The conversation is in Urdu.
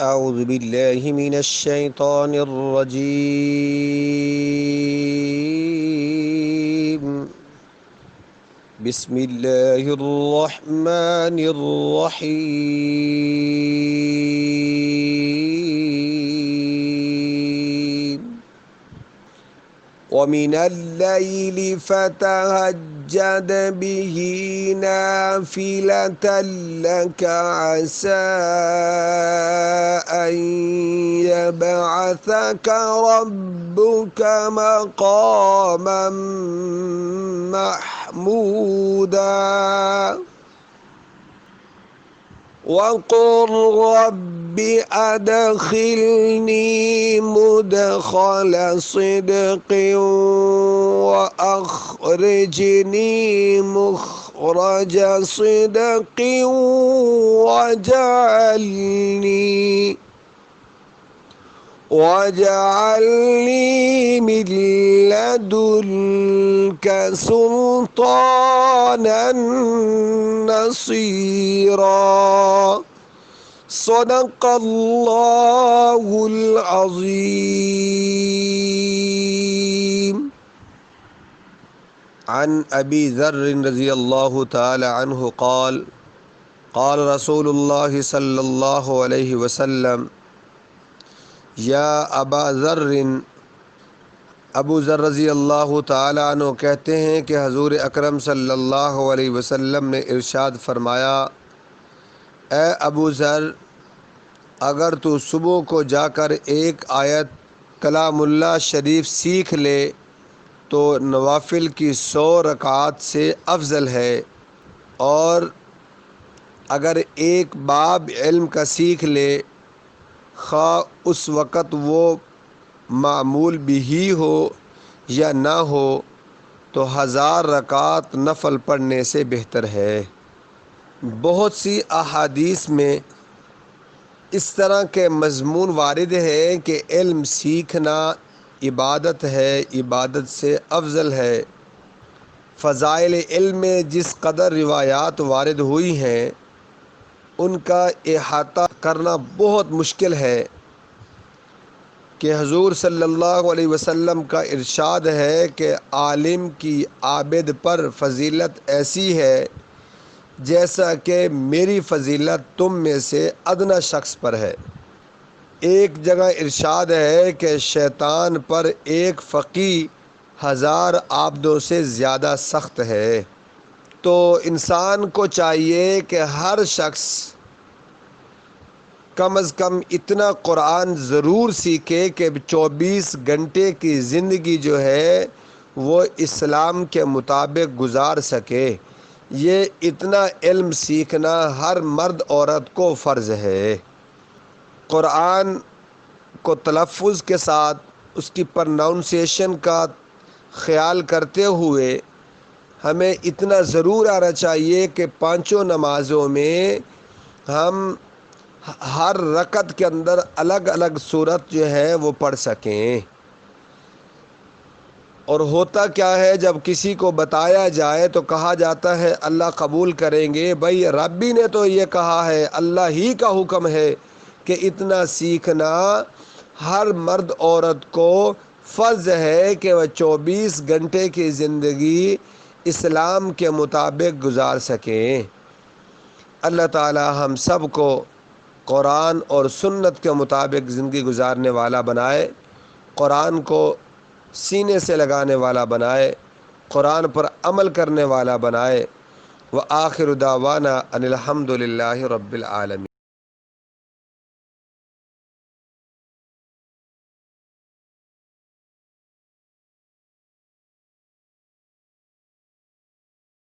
أعوذ بالله من الشيطان الرجيم. بسم الله الرحمن الرحيم. ومن الليل فتهجد به نافلة لك عسى أن يبعثك ربك مقاما محمودا وقل رب أدخلني مدخل صدق وأخرجني مخرج صدق واجعلني من لدنك سلطانا نصيرا. صدق الله العظيم. عن أبي ذر رضي الله تعالى عنه قال قال رسول الله صلى الله عليه وسلم یا ابا ذر، ابو ذر رضی اللہ تعالیٰ عنہ کہتے ہیں کہ حضور اکرم صلی اللہ علیہ وسلم نے ارشاد فرمایا، اے ابو ذر، اگر تو صبح کو جا کر ایک آیت کلام اللہ شریف سیکھ لے تو نوافل کی 100 رکعات سے افضل ہے، اور اگر ایک باب علم کا سیکھ لے، خواہ اس وقت وہ معمول بھی ہی ہو یا نہ ہو، تو 1000 رکعات نفل پڑھنے سے بہتر ہے۔ بہت سی احادیث میں اس طرح کے مضمون وارد ہیں کہ علم سیکھنا عبادت ہے، عبادت سے افضل ہے۔ فضائل علم میں جس قدر روایات وارد ہوئی ہیں ان کا احاطہ کرنا بہت مشکل ہے کہ حضور صلی اللہ علیہ وسلم کا ارشاد ہے کہ عالم کی عابد پر فضیلت ایسی ہے جیسا کہ میری فضیلت تم میں سے ادنیٰ شخص پر ہے۔ ایک جگہ ارشاد ہے کہ شیطان پر ایک فقیہ 1000 عابدوں سے زیادہ سخت ہے۔ تو انسان کو چاہیے کہ ہر شخص کم از کم اتنا قرآن ضرور سیکھے کہ 24 گھنٹے کی زندگی جو ہے وہ اسلام کے مطابق گزار سکے۔ یہ اتنا علم سیکھنا ہر مرد عورت کو فرض ہے۔ قرآن کو تلفظ کے ساتھ اس کی پروننسیشن کا خیال کرتے ہوئے ہمیں اتنا ضرور آنا چاہیے کہ 5 نمازوں میں ہم ہر رکعت کے اندر الگ الگ صورت جو ہے وہ پڑھ سکیں۔ اور ہوتا کیا ہے، جب کسی کو بتایا جائے تو کہا جاتا ہے اللہ قبول کریں گے۔ بھائی ربی نے تو یہ کہا ہے، اللہ ہی کا حکم ہے کہ اتنا سیکھنا ہر مرد عورت کو فرض ہے کہ وہ 24 گھنٹے کی زندگی اسلام کے مطابق گزار سکیں۔ اللہ تعالی ہم سب کو قرآن اور سنت کے مطابق زندگی گزارنے والا بنائے، قرآن کو سینے سے لگانے والا بنائے، قرآن پر عمل کرنے والا بنائے۔ وآخر دعوانا ان الحمد للہ رب العالمین۔